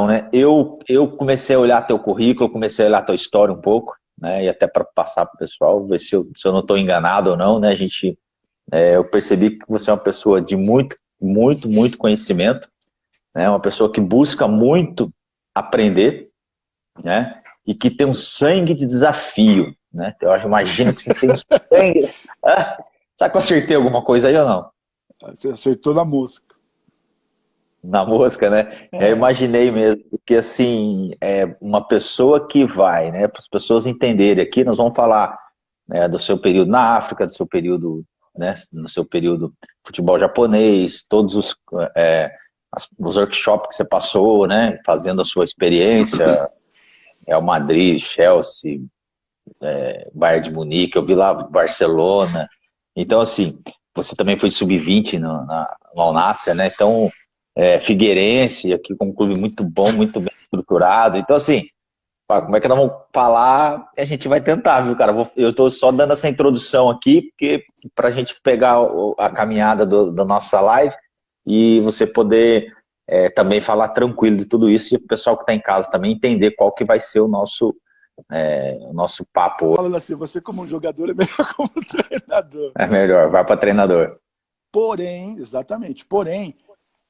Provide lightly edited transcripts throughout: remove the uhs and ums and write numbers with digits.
né? Eu comecei a olhar teu currículo, comecei a olhar tua história um pouco, né? E até para passar para o pessoal, ver se eu não estou enganado ou não, né? Eu percebi que você é uma pessoa de muito, muito, muito conhecimento, né? Uma pessoa que busca muito aprender, né? E que tem um sangue de desafio, né? Eu imagino que você tem um sangue. Ah, será que eu acertei alguma coisa aí ou não? Você acertou na música. Na mosca, né? Eu É, imaginei mesmo, porque assim, é uma pessoa que vai, né? Para as pessoas entenderem aqui, nós vamos falar, né, do seu período na África, do seu período, né? No seu período futebol japonês, todos os workshops que você passou, né? Fazendo a sua experiência, Real Madrid, Chelsea, Bayern de Munique, eu vi lá Barcelona. Então, assim, você também foi sub-20 no Al Nassr, né? Então, Figueirense, aqui com um clube muito bom, muito bem estruturado. Então, assim, como é que nós vamos falar? A gente vai tentar, viu, cara? Eu estou só dando essa introdução aqui, porque para a gente pegar a caminhada da nossa live e você poder também falar tranquilo de tudo isso e o pessoal que está em casa também entender qual que vai ser o nosso papo. falando assim, você como jogador é melhor como treinador. É melhor, vai para treinador. Porém, exatamente, porém,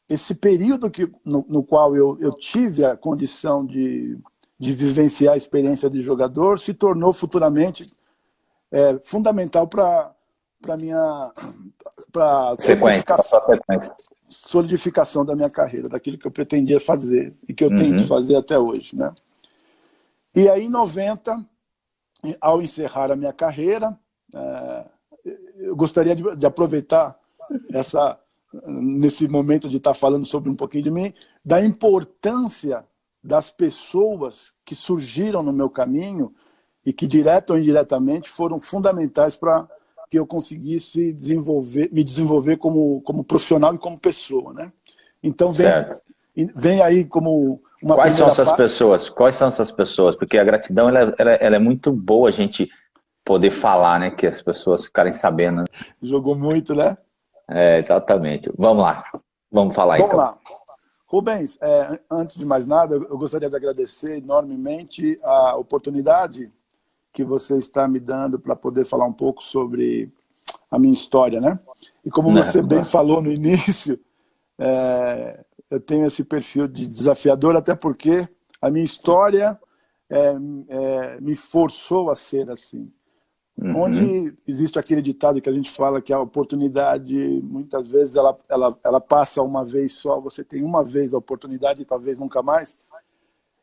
esse período no qual eu tive a condição de vivenciar a experiência de jogador se tornou futuramente fundamental para a minha pra Sequência, passar a sequência. solidificação da minha carreira, daquilo que eu pretendia fazer e que eu tento Uhum. fazer até hoje, né? E aí, em 90, ao encerrar a minha carreira, eu gostaria de aproveitar nesse momento de estar falando sobre um pouquinho de mim, da importância das pessoas que surgiram no meu caminho e que, direto ou indiretamente, foram fundamentais para que eu conseguisse me desenvolver como profissional e como pessoa, né? Então, Certo. vem aí como uma Quais são primeira essas parte. pessoas? Quais são essas pessoas? Porque a gratidão ela é muito boa a gente poder falar, né? Que as pessoas ficarem sabendo. Jogou muito, né? Exatamente. Vamos lá. Vamos falar Vamos então. lá. Rubens, antes de mais nada, eu gostaria de agradecer enormemente a oportunidade que você está me dando para poder falar um pouco sobre a minha história, né? E como você bem falou no início, eu tenho esse perfil de desafiador, até porque a minha história me forçou a ser assim. Uhum. Onde existe aquele ditado que a gente fala que a oportunidade, muitas vezes, ela passa uma vez só, você tem uma vez a oportunidade e talvez nunca mais.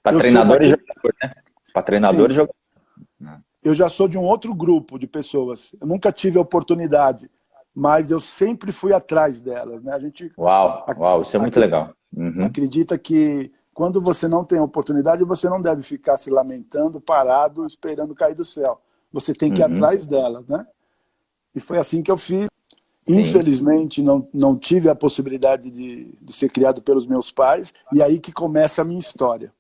Para Eu sou treinador e daquele. jogador, né? Para treinador Sim, e jogador. eu já sou de um outro grupo de pessoas. Eu nunca tive a oportunidade, mas eu sempre fui atrás delas, né? A gente Uau, ac- uau, isso é muito ac- legal. Uhum. acredita que quando você não tem a oportunidade, você não deve ficar se lamentando, parado, esperando cair do céu. Você tem que ir Uhum. atrás delas, né? E foi assim que eu fiz. Sim. Infelizmente, não tive a possibilidade de ser criado pelos meus pais, e aí que começa a minha história.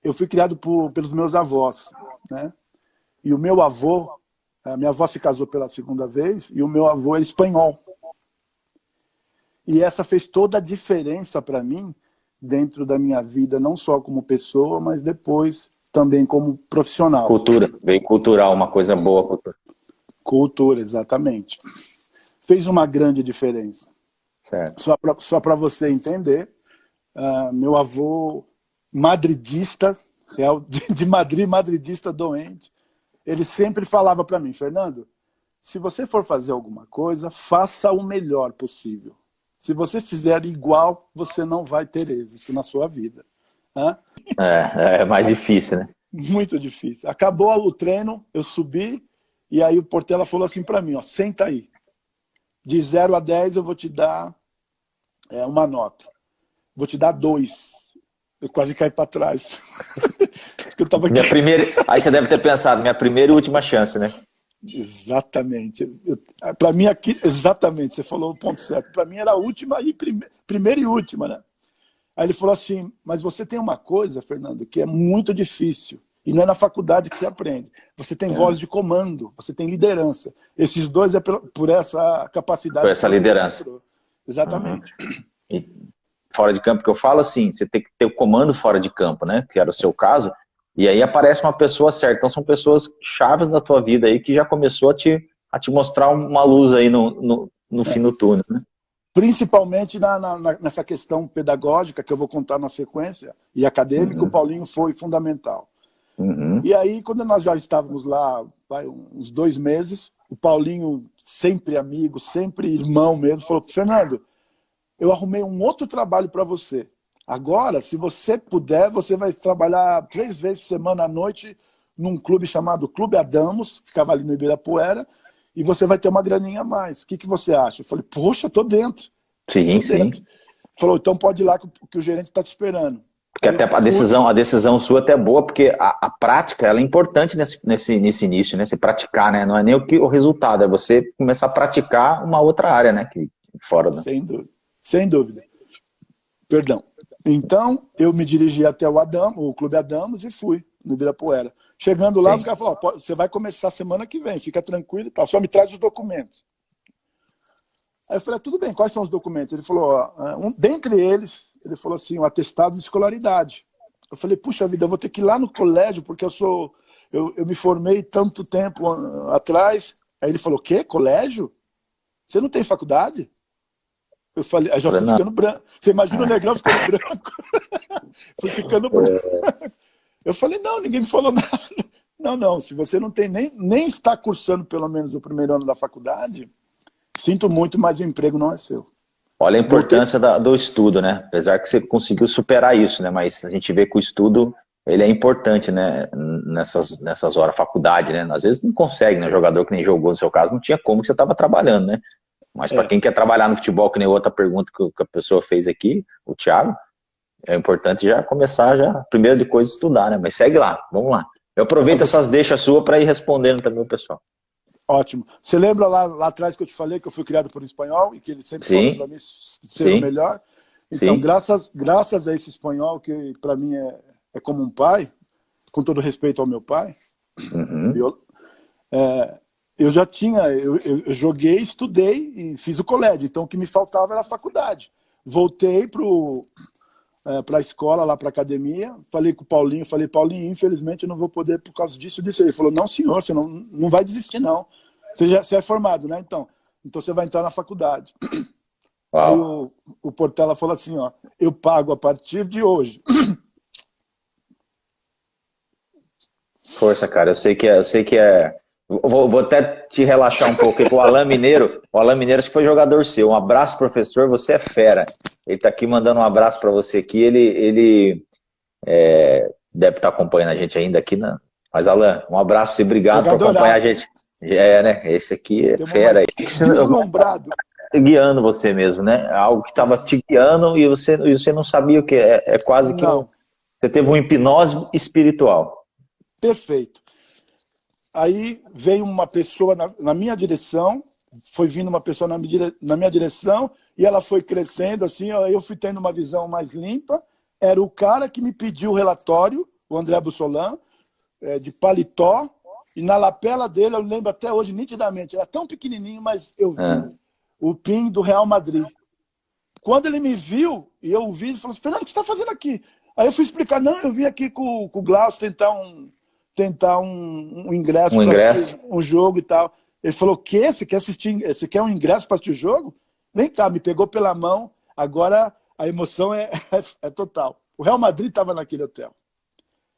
Eu fui criado pelos meus avós, né? E o meu avô, a minha avó se casou pela segunda vez, e o meu avô é espanhol. E essa fez toda a diferença para mim dentro da minha vida, não só como pessoa, mas depois também como profissional. Cultura. Veio cultural, uma coisa boa. Cultura. Cultura, exatamente. Fez uma grande diferença. Certo. Só para você entender, meu avô madridista, real, de Madrid, madridista doente, ele sempre falava para mim, Fernando, se você for fazer alguma coisa, faça o melhor possível. Se você fizer igual, você não vai ter êxito na sua vida. É mais difícil, né? Muito difícil. Acabou o treino, eu subi, e aí o Portela falou assim para mim, ó, senta aí. De 0 a 10 eu vou te dar uma nota. Vou te dar 2. Eu quase caí para trás. Porque eu tava aqui. Minha primeira. Aí você deve ter pensado, minha primeira e última chance, né? Exatamente. Para mim aqui, exatamente, você falou o ponto certo. Para mim era a última e primeira e última, né? Aí ele falou assim, mas você tem uma coisa, Fernando, que é muito difícil. E não é na faculdade que você aprende. Você tem É. voz de comando, você tem liderança. Esses dois é por essa Por capacidade que essa você liderança. demonstrou. Uhum. Exatamente. E fora de campo, que eu falo assim, você tem que ter o comando fora de campo, né? Que era o seu caso, e aí aparece uma pessoa certa. Então são pessoas chaves na tua vida aí que já começou a te mostrar uma luz aí no fim do túnel, né? Principalmente nessa questão pedagógica, que eu vou contar na sequência, e acadêmica, o Paulinho foi fundamental. E aí, quando nós já estávamos lá, uns 2 meses, o Paulinho, sempre amigo, sempre irmão mesmo, falou: Fernando, eu arrumei um outro trabalho para você. Agora, se você puder, você vai trabalhar 3 vezes por semana à noite num clube chamado Clube Adamos, ficava ali no Ibirapuera, e você vai ter uma graninha a mais. O que você acha? Eu falei: poxa, tô dentro. Sim, tô dentro. Falou: então pode ir lá que o gerente está te esperando. Porque até a decisão sua até é boa, porque a prática ela é importante nesse início, né? Se praticar, né? Não é nem o resultado, é você começar a praticar uma outra área, né? Que fora da... Sem dúvida. Sem dúvida. Perdão. Então, eu me dirigi até o Clube Adamos e fui no Ibirapuera. Chegando lá, os caras falaram: você vai começar semana que vem, fica tranquilo e tal, só me traz os documentos. Aí eu falei: tudo bem, quais são os documentos? Ele falou: dentre eles, ele falou assim, um atestado de escolaridade. Eu falei: puxa vida, eu vou ter que ir lá no colégio, porque eu me formei tanto tempo atrás. Aí ele falou: quê? Colégio? Você não tem faculdade? Eu falei: aí já fui ficando branco. Você imagina o negrão ficando branco? Fui ficando branco. Eu falei: não, ninguém me falou nada. Não, se você não tem nem está cursando pelo menos o primeiro ano da faculdade, sinto muito, mas o emprego não é seu. Olha a importância do estudo, né? Apesar que você conseguiu superar isso, né? Mas a gente vê que o estudo, ele é importante, né? Nessas horas, faculdade, né? Às vezes não consegue, né? Jogador que nem jogou, no seu caso, não tinha como que você estava trabalhando, né? Mas para quem quer trabalhar no futebol, que nem outra pergunta que a pessoa fez aqui, o Thiago, é importante já começar, primeiro de coisa, estudar, né? Mas segue lá, vamos lá. Eu aproveito essas deixas suas para ir respondendo também o pessoal. Ótimo. Você lembra lá atrás que eu te falei que eu fui criado por um espanhol e que ele sempre falou para mim ser o melhor? Então, graças a esse espanhol, que para mim é como um pai, com todo respeito ao meu pai, eu já tinha, eu joguei, estudei e fiz o colégio. Então, o que me faltava era a faculdade. Voltei para a escola, lá para a academia, falei com o Paulinho, Paulinho, infelizmente eu não vou poder por causa disso e disso. Ele falou: não, senhor, você não vai desistir, não. Você é formado, né? Então você vai entrar na faculdade. Aí o Portela falou assim: eu pago a partir de hoje. Força, cara, eu sei que é... Vou até te relaxar um pouco, porque o Alain Mineiro acho que foi jogador seu. Um abraço, professor, você é fera. Ele tá aqui mandando um abraço para você aqui. Ele deve estar acompanhando a gente ainda aqui, né? Mas, Alain, um abraço pra você, obrigado por acompanhar a gente. Né? Esse aqui é fera. Deslumbrado. Guiando você mesmo, né? Algo que estava te guiando e você não sabia o que é. Quase que você teve uma hipnose espiritual. Perfeito. Aí veio uma pessoa na minha direção, foi vindo uma pessoa na minha direção, e ela foi crescendo, assim, eu fui tendo uma visão mais limpa. Era o cara que me pediu o relatório, o André Bussolin, de paletó, e na lapela dele, eu lembro até hoje nitidamente, era tão pequenininho, mas eu vi o PIN do Real Madrid. Quando ele me viu, e eu vi, ele falou: Fernando, o que você está fazendo aqui? Aí eu fui explicar: não, eu vim aqui com o Glaucio tentar um ingresso para assistir um jogo e tal. Ele falou: o quê? Você quer um ingresso para assistir o jogo? Vem cá, me pegou pela mão. Agora a emoção é total. O Real Madrid estava naquele hotel.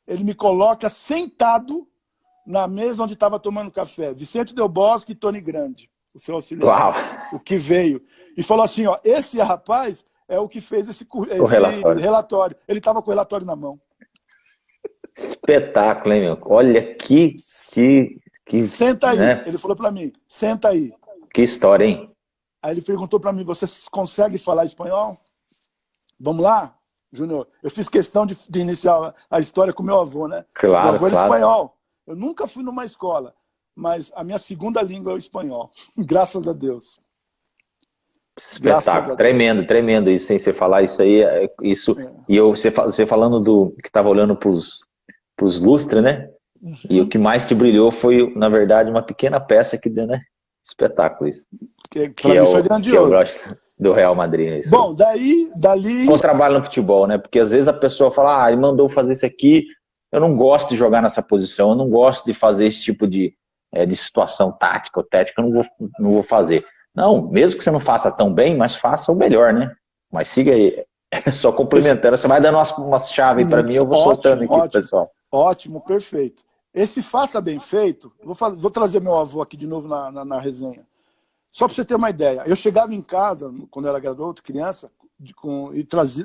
Ele me coloca sentado na mesa onde estava tomando café. Vicente Del Bosque e Tony Grande, o seu auxiliar. Uau. O que veio. E falou assim: esse rapaz é o que fez esse relatório. Ele estava com o relatório na mão. Espetáculo, hein, meu? Olha que senta aí, né? Ele falou para mim: senta aí. Que história, hein? Aí ele perguntou para mim: você consegue falar espanhol? Vamos lá, Júnior. Eu fiz questão de iniciar a história com meu avô, né? Claro, meu avô era espanhol. Eu nunca fui numa escola, mas a minha segunda língua é o espanhol. Graças a Deus. Espetáculo, tremendo isso, sem você falar isso aí, e você falando que estava olhando para os lustres, né? E o que mais te brilhou foi, na verdade, uma pequena peça que deu, né? Espetáculo isso. Que é foi grandioso. do Real Madrid. É isso. Bom, dali... Como trabalho no futebol, né? Porque às vezes a pessoa fala, ele mandou fazer isso aqui, eu não gosto de jogar nessa posição, eu não gosto de fazer esse tipo de situação tática ou técnica, eu não vou fazer. Não, mesmo que você não faça tão bem, mas faça o melhor, né? Mas siga aí. É só complementando. Você vai dando umas chaves para mim, eu vou soltando aqui, ótimo, pessoal. Ótimo, perfeito. Esse faça bem feito, vou trazer meu avô aqui de novo na resenha. Só para você ter uma ideia, eu chegava em casa, quando eu era garoto, criança,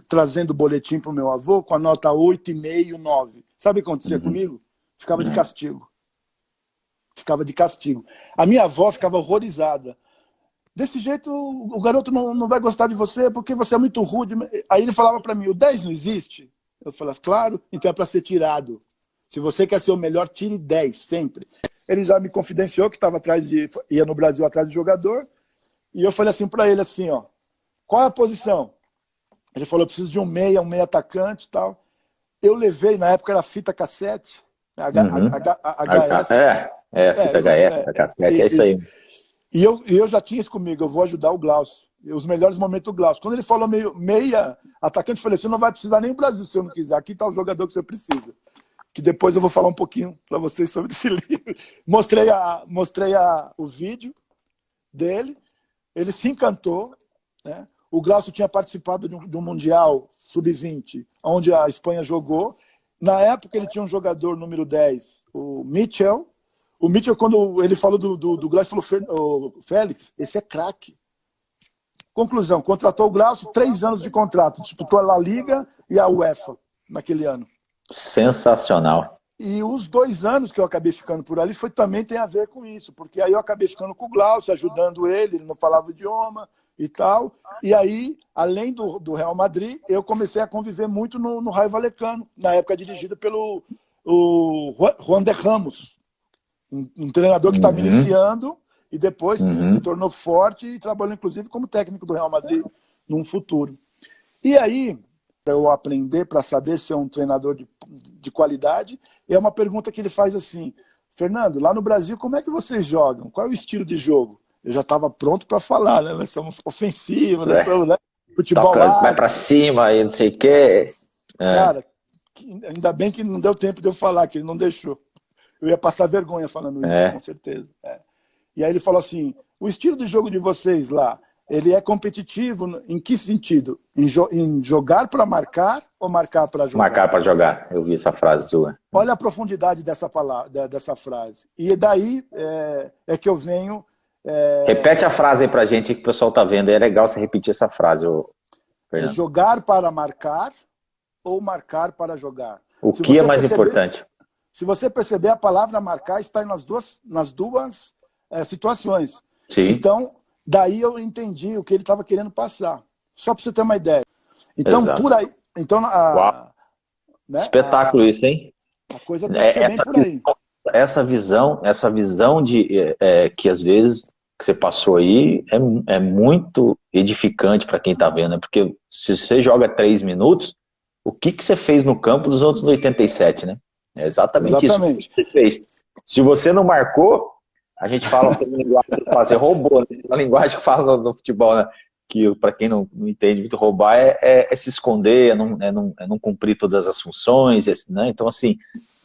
trazendo o boletim para o meu avô com a nota 8,5, 9. Sabe o que acontecia comigo? Ficava de castigo. Ficava de castigo. A minha avó ficava horrorizada. Desse jeito, o garoto não vai gostar de você porque você é muito rude. Aí ele falava para mim, o 10 não existe? Eu falava, claro, então é para ser tirado. Se você quer ser o melhor, tire 10, sempre. Ele já me confidenciou que ia no Brasil atrás de jogador. E eu falei assim para ele, assim, ó, qual é a posição? Ele falou, eu preciso de um meia atacante e tal. Eu levei, na época era fita cassete, HS. Fita HS, cassete, é isso aí. E eu já tinha isso comigo, eu vou ajudar o Glaucio. Os melhores momentos do Glaucio. Quando ele falou meia atacante, eu falei, você não vai precisar nem do Brasil se eu não quiser. Aqui está o jogador que você precisa. Que depois eu vou falar um pouquinho para vocês sobre esse livro. Mostrei o vídeo dele, ele se encantou, né? O Glaucio tinha participado de um Mundial Sub-20, onde a Espanha jogou. Na época ele tinha um jogador número 10, o Mitchell. O Mitchell, quando ele falou do Glaucio, falou, Félix, esse é craque. Conclusão, contratou o Glaucio, 3 anos de contrato, disputou a La Liga e a UEFA naquele ano. Sensacional. E os 2 anos que eu acabei ficando por ali também tem a ver com isso, porque aí eu acabei ficando com o Glaucio, ajudando ele não falava o idioma e tal. E aí, além do Real Madrid, eu comecei a conviver muito no Raio Vallecano, na época dirigido pelo Juan de Ramos, um treinador que estava iniciando e depois se tornou forte e trabalhou inclusive como técnico do Real Madrid num futuro. E aí, para eu aprender, para saber se é um treinador de qualidade, é uma pergunta que ele faz assim, Fernando, lá no Brasil, como é que vocês jogam? Qual é o estilo de jogo? Eu já estava pronto para falar, né? Nós somos ofensivos, nós somos, né? Futebol vai para cima e não sei o quê. Cara, ainda bem que não deu tempo de eu falar, que ele não deixou. Eu ia passar vergonha falando isso, com certeza. E aí ele falou assim, o estilo de jogo de vocês lá, ele é competitivo em que sentido? Em jogar para marcar ou marcar para jogar? Marcar para jogar, eu vi essa frase sua. Olha a profundidade dessa frase. E daí é que eu venho... Repete a frase aí pra gente que o pessoal tá vendo, é legal você repetir essa frase, Fernando. Jogar para marcar ou marcar para jogar? O que é mais importante? Se você perceber, a palavra marcar está nas duas situações. Sim. Então, daí eu entendi o que ele estava querendo passar. Só para você ter uma ideia. Então, exato. Por aí... Então, né, espetáculo isso, hein? A coisa deve ser bem por aí. Essa visão de que às vezes que você passou aí é muito edificante para quem está vendo, né? Porque se você joga 3 minutos, o que você fez no campo dos outros 87, né? É exatamente isso que você fez. Se você não marcou, a gente fala uma linguagem, você roubou, né? Uma linguagem que fala no futebol, né? Que para quem não entende muito, roubar é se esconder, é não cumprir todas as funções, né? Então, assim,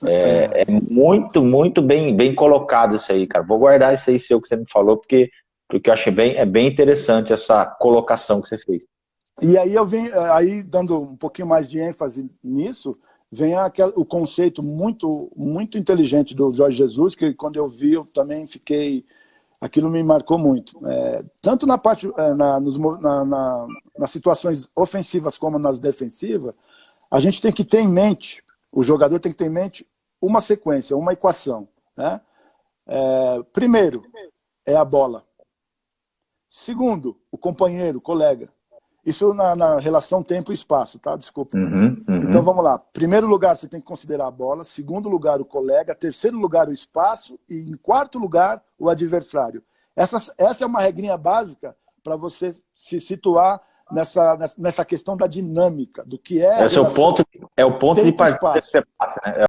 é muito, muito bem colocado isso aí, cara. Vou guardar isso aí seu que você me falou, porque eu achei bem interessante essa colocação que você fez. E aí aí dando um pouquinho mais de ênfase nisso, vem o conceito muito, muito inteligente do Jorge Jesus, que quando eu vi, eu também fiquei... Aquilo me marcou muito. Tanto na parte, nas situações ofensivas como nas defensivas, a gente tem que ter em mente, o jogador tem que ter em mente uma sequência, uma equação, né? Primeiro, é a bola. Segundo, o companheiro, o colega. Isso na relação tempo e espaço, tá? Desculpa. Então vamos lá. Primeiro lugar, você tem que considerar a bola. Segundo lugar, o colega. Terceiro lugar, o espaço. E em quarto lugar, o adversário. Essa é uma regrinha básica para você se situar nessa questão da dinâmica, do que é... Esse é o ponto de partida que você passa, né?